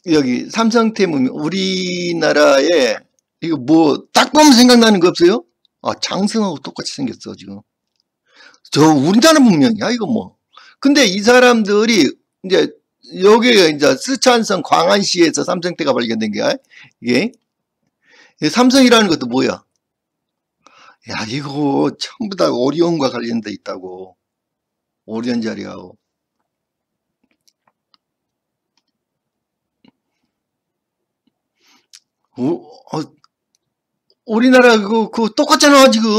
여기 삼성태 문명 우리나라에 이거 뭐 딱 보면 생각나는 거 없어요? 장승하고 똑같이 생겼어 지금. 저 우리나라 문명이야 이거 뭐. 근데 이 사람들이 이제 여기가 이제 스촨성 광안시에서 삼성태가 발견된 게 이게 삼성이라는 것도 뭐야? 야 이거 전부 다 오리온과 관련돼 있다고. 오리온 자리하고. 우리나라 그거 똑같잖아 지금.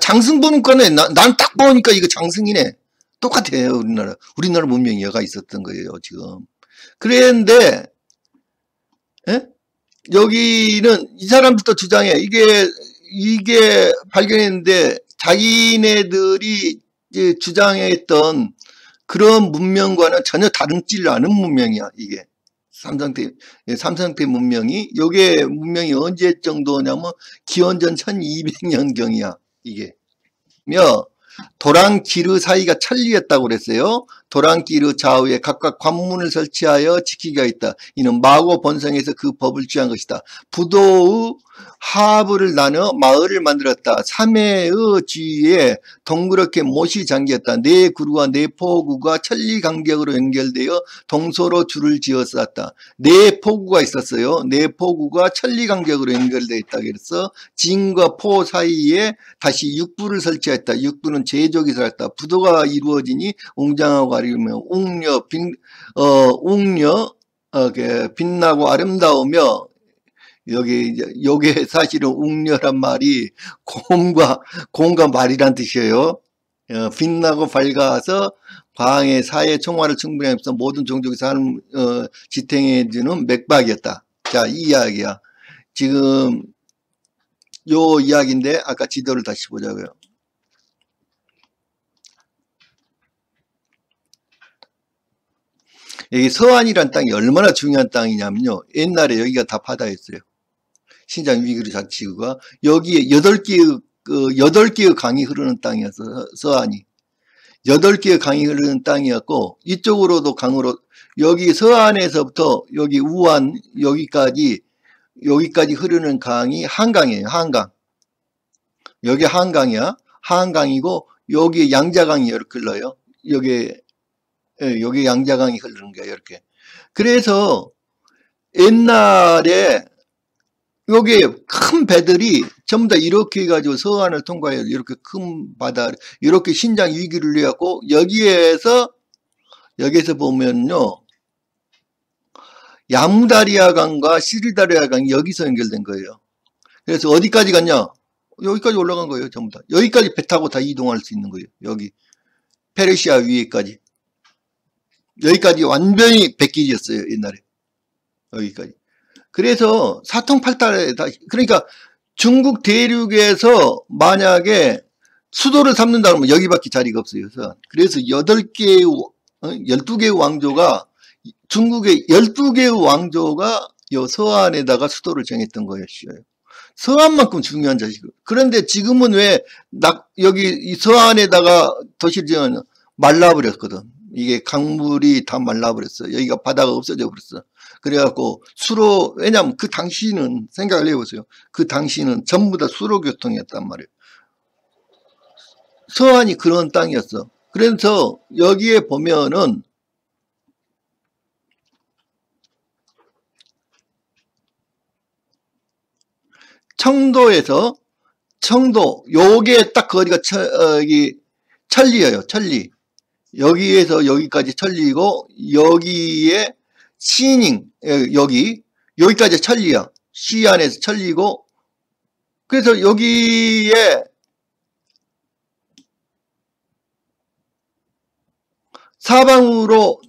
장승 보는 거네. 난 딱 보니까 이거 장승이네. 똑같아요. 우리나라 문명이 여가 있었던 거예요 지금. 그랬는데 여기는 이 사람들도 주장해. 이게 발견했는데 자기네들이 이제 주장했던 그런 문명과는 전혀 다르지 않은 문명이야 이게. 삼성태 문명이 요게 문명이 언제 정도냐면 기원전 1200년경이야 이게. 도랑기르 사이가 천리였다고 그랬어요. 도랑기르 좌우에 각각 관문을 설치하여 지키기가 있다. 이는 마고 본성에서 그 법을 취한 것이다. 부도의 하부를 나눠 마을을 만들었다. 삼해의 주위에 동그랗게 못이 잠겼다. 네 구루와 네 포구가 천리 간격으로 연결되어 동서로 줄을 지었었다. 네 포구가 있었어요. 네 포구가 천리 간격으로 연결되어 있다. 그래서 진과 포 사이에 다시 육부를 설치했다. 육부는 제조기를 했다. 부도가 이루어지니 웅장하고 아리우며 빛나고 아름다우며 요게 사실은 웅녀란 말이 곰과 말이란 뜻이에요. 빛나고 밝아서 광해 사회 총화를 충분히 하면서 모든 종족의 삶 지탱해주는 맥박이었다. 자, 이 이야기야. 지금 요 이야기인데 아까 지도를 다시 보자고요. 여기 서안이란 땅이 얼마나 중요한 땅이냐면요. 옛날에 여기가 다 바다였어요. 신장 위기르 자치구가 여기에 8개의 강이 흐르는 땅이었어. 서안이 8개의 강이 흐르는 땅이었고 이쪽으로도 강으로 여기 서안에서부터 여기 우안 여기까지 흐르는 강이 한강이에요. 한강. 여기 한강이야. 한강이고 여기 양자강이 이렇게 흘러요. 여기 양자강이 흐르는 거야. 이렇게. 그래서 옛날에 여기 큰 배들이 전부 다 이렇게 해가지고 서안을 통과해요. 이렇게 큰 바다, 이렇게 신장 위기를 내갖고 여기에서 보면요. 야무다리아강과 시리다리아강이 여기서 연결된 거예요. 그래서 어디까지 갔냐? 여기까지 올라간 거예요, 전부 다. 여기까지 배 타고 다 이동할 수 있는 거예요. 여기 페르시아 위에까지. 여기까지 완전히 백길이었어요, 옛날에. 여기까지. 그래서 사통팔달에 다, 그러니까 중국 대륙에서 만약에 수도를 삼는다 그러면 여기밖에 자리가 없어요. 그래서 12개의 왕조가, 중국의 12개의 왕조가 요 서안에다가 수도를 정했던 거예요. 서안만큼 중요한 자식. 그런데 지금은 왜 여기 이 서안에다가 도시를 지으면 말라버렸거든. 이게 강물이 다 말라버렸어. 여기가 바다가 없어져 버렸어. 그래갖고 수로, 왜냐면 그 당시는 생각을 해보세요. 그 당시는 전부 다 수로 교통이었단 말이에요. 서안이 그런 땅이었어. 그래서 여기에 보면은 청도에서, 청도 요게 딱 거리가 천리예요. 천리. 여기에서 여기까지 천리고, 여기에 시닝, 여기까지 천리야. 시안에서 천리고, 그래서 여기에 사방으로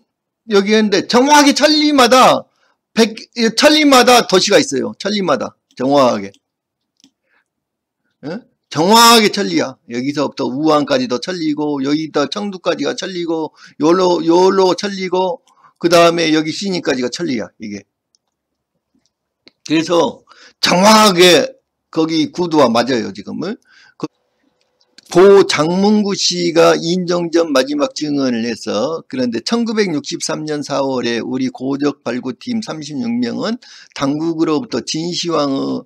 여기 했는데 정확하게 천리마다 도시가 있어요. 천리마다 정확하게. 정확하게 천리야. 여기서부터 우한까지도 천리고, 여기다 청두까지가 천리고, 요로 천리고, 그 다음에 여기 시니까지가 천리야, 이게. 그래서 정확하게 거기 구도와 맞아요, 지금은. 고 장문구 씨가 인정전 마지막 증언을 해서, 그런데 1963년 4월에 우리 고적 발굴팀 36명은 당국으로부터 진시황의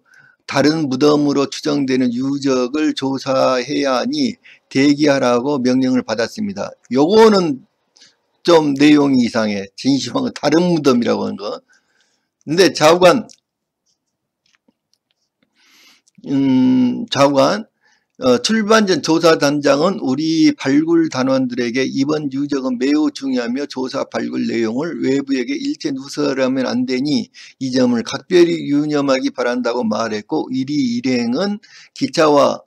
다른 무덤으로 추정되는 유적을 조사해야 하니 대기하라고 명령을 받았습니다. 요거는 좀 내용이 이상해. 진시황의 다른 무덤이라고 하는 거. 근데 좌우관 출반전 조사단장은 우리 발굴 단원들에게 이번 유적은 매우 중요하며 조사 발굴 내용을 외부에게 일체 누설하면 안 되니 이 점을 각별히 유념하기 바란다고 말했고, 이리 일행은 기차와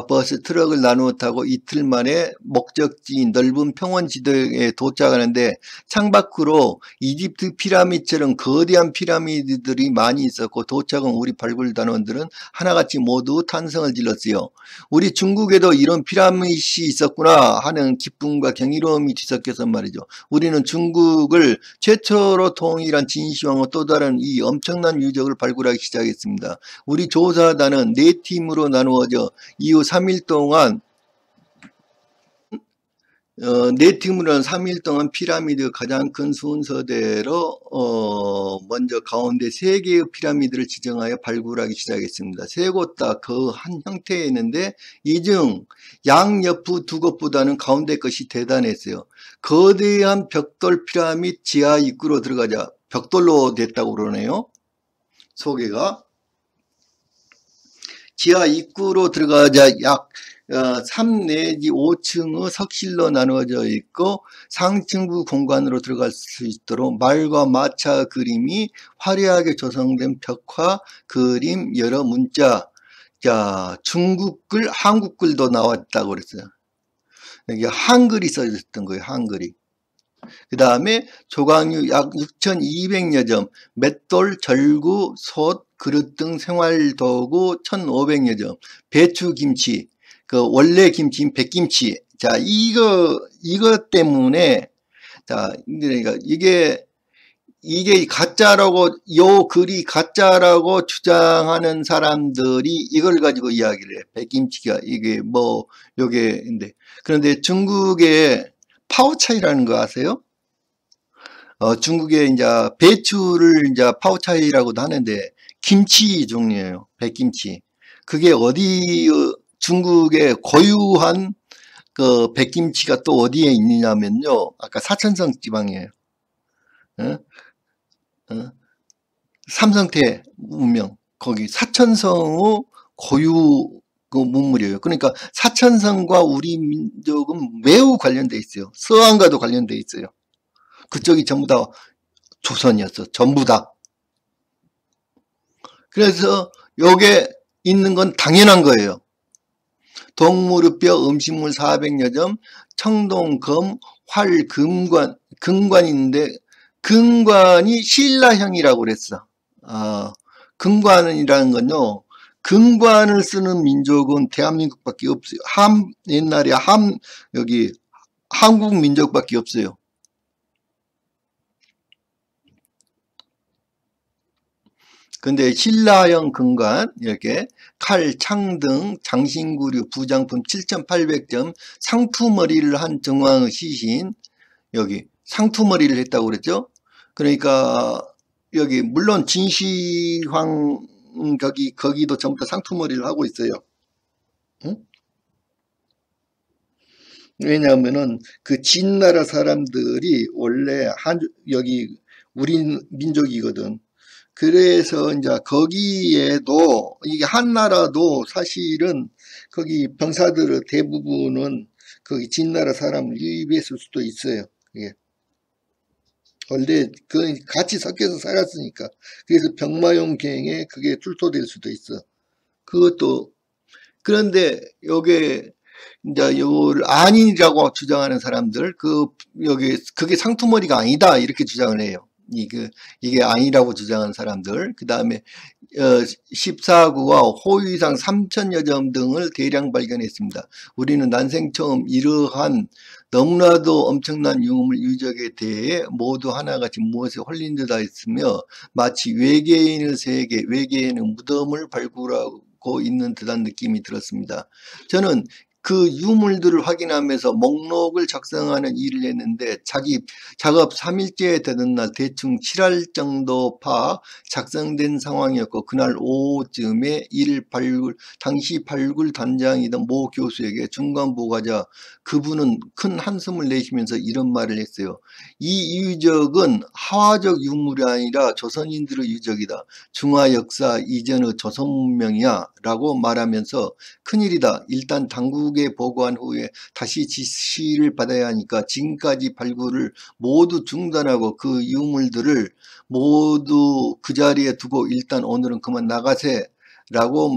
버스, 트럭을 나누어 타고 이틀 만에 목적지인 넓은 평원지대에 도착하는데 창밖으로 이집트 피라미드처럼 거대한 피라미드들이 많이 있었고, 도착은 우리 발굴 단원들은 하나같이 모두 탄성을 질렀어요. 우리 중국에도 이런 피라미드이 있었구나 하는 기쁨과 경이로움이 뒤섞여서 말이죠. 우리는 중국을 최초로 통일한 진시황의 또 다른 이 엄청난 유적을 발굴하기 시작했습니다. 우리 조사단은 4팀으로 나누어져 이후 3일 동안 4팀으로는 3일 동안 피라미드 가장 큰 순서대로 먼저 가운데 3개의 피라미드를 지정하여 발굴하기 시작했습니다. 3곳 다 그 한 형태에 있는데 이 중 양옆의 2곳보다는 가운데 것이 대단했어요. 거대한 벽돌 피라미드 지하 입구로 들어가자, 벽돌로 됐다고 그러네요. 소개가. 지하 입구로 들어가자 약 3 내지 5층의 석실로 나누어져 있고, 상층부 공간으로 들어갈 수 있도록 말과 마차 그림이 화려하게 조성된 벽화, 그림, 여러 문자, 자, 중국글, 한국글도 나왔다고 그랬어요. 여기 한글이 써졌던 거예요, 한글이. 그 다음에 조각류 약 6,200여 점, 맷돌, 절구, 솥, 그릇 등 생활도구 1,500여 점, 배추김치, 그 원래 김치인 백김치. 자, 이거 때문에, 자, 그러니까 이게 가짜라고, 요 글이 가짜라고 주장하는 사람들이 이걸 가지고 이야기를 해. 백김치가 이게 뭐 요게인데, 그런데 중국의 파오차이라는 거 아세요? 중국에 이제 배추를 이제 파오차이라고도 하는데 김치 종류예요. 백김치. 그게 어디 중국의 고유한 그 백김치가 또 어디에 있느냐면요. 아까 사천성 지방이에요. 삼성태 문명 거기 사천성의 고유 그 문물이에요. 그러니까 사천성과 우리 민족은 매우 관련돼 있어요. 서안과도 관련돼 있어요. 그쪽이 전부 다 조선이었어. 전부 다. 그래서 요게 있는 건 당연한 거예요. 동무르 뼈 음식물 400여 점, 청동, 검, 활, 금관, 금관인데 금관이 신라형이라고 그랬어. 금관이라는 건요. 금관을 쓰는 민족은 대한민국밖에 없어요. 옛날에 여기 한국 민족밖에 없어요. 근데 신라형 금관, 이렇게 칼, 창 등 장신구류 부장품 7,800점, 상투머리를 한 정왕의 시신, 여기 상투머리를 했다고 그랬죠. 그러니까 여기 물론 진시황 거기도 전부 다 상투머리를 하고 있어요. 응? 왜냐하면은 그 진나라 사람들이 원래 여기 우리 민족이거든. 그래서 이제 거기에도 이게 한나라도 사실은 거기 병사들의 대부분은 거기 진나라 사람을 유입했을 수도 있어요. 이게 원래 그 같이 섞여서 살았으니까. 그래서 병마용갱에 그게 출토될 수도 있어. 그것도. 그런데 요게 이제 요걸 아니라고 주장하는 사람들, 그게 상투머리가 아니다 이렇게 주장을 해요. 이게 아니라고 주장하는 사람들. 그 다음에 14구와 호위상 3,000여 점 등을 대량 발견했습니다. 우리는 난생 처음 이러한 너무나도 엄청난 유물 유적에 대해 모두 하나같이 무엇에 홀린 듯 하였으며 마치 외계인의 세계, 외계인의 무덤을 발굴하고 있는 듯한 느낌이 들었습니다. 저는 그 유물들을 확인하면서 목록을 작성하는 일을 했는데 작업 3일째 되는 날 대충 7할 정도 파 작성된 상황이었고 그날 오후쯤에 당시 발굴 단장이던 모 교수에게 중간보고하자 그분은 큰 한숨을 내쉬면서 이런 말을 했어요. 이 유적은 하와적 유물이 아니라 조선인들의 유적이다. 중화 역사 이전의 조선 문명이야 라고 말하면서 큰일이다. 일단 당국에 보고한 후에 다시 지시를 받아야 하니까 지금까지 발굴을 모두 중단하고 그 유물들을 모두 그 자리에 두고 일단 오늘은 그만 나가세 라고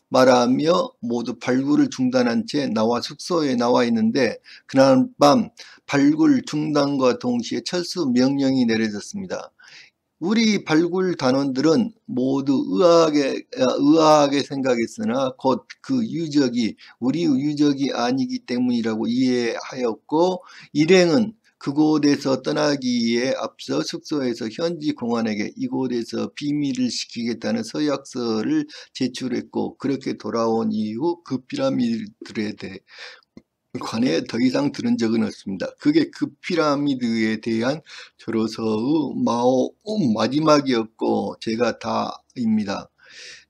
말하며 모두 발굴을 중단한 채 숙소에 나와 있는데 그날 밤 발굴 중단과 동시에 철수 명령이 내려졌습니다. 우리 발굴 단원들은 모두 의아하게 생각했으나 곧 그 유적이 우리 유적이 아니기 때문이라고 이해하였고 일행은 그곳에서 떠나기에 앞서 숙소에서 현지 공안에게 이곳에서 비밀을 지키겠다는 서약서를 제출했고 그렇게 돌아온 이후 그 피라미드들에 대해 관해 더 이상 들은 적은 없습니다. 그게 그 피라미드에 대한 저로서의 마지막이었고 제가 다입니다.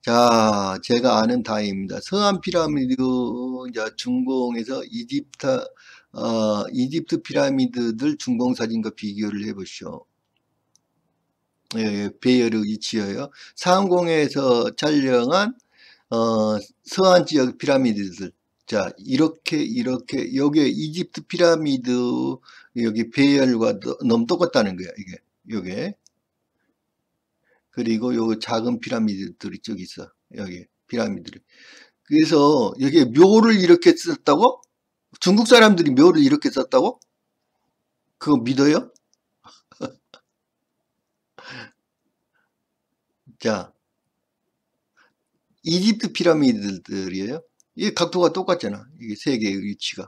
자, 제가 아는 다입니다. 서한 피라미드 중공에서 이집트 피라미드들 중공 사진과 비교를 해보시오. 예, 배열의 위치여요. 상공에서 촬영한 서한 지역 피라미드들. 자, 이렇게 여기 이집트 피라미드 여기 배열과 너무 똑같다는 거야, 요게. 그리고 요 작은 피라미드들이 저기 있어. 여기 피라미드를. 그래서 여기 묘를 이렇게 썼다고? 중국 사람들이 묘를 이렇게 썼다고? 그거 믿어요? 자, 이집트 피라미드들이에요. 이 각도가 똑같잖아. 이게 세 개의 위치가.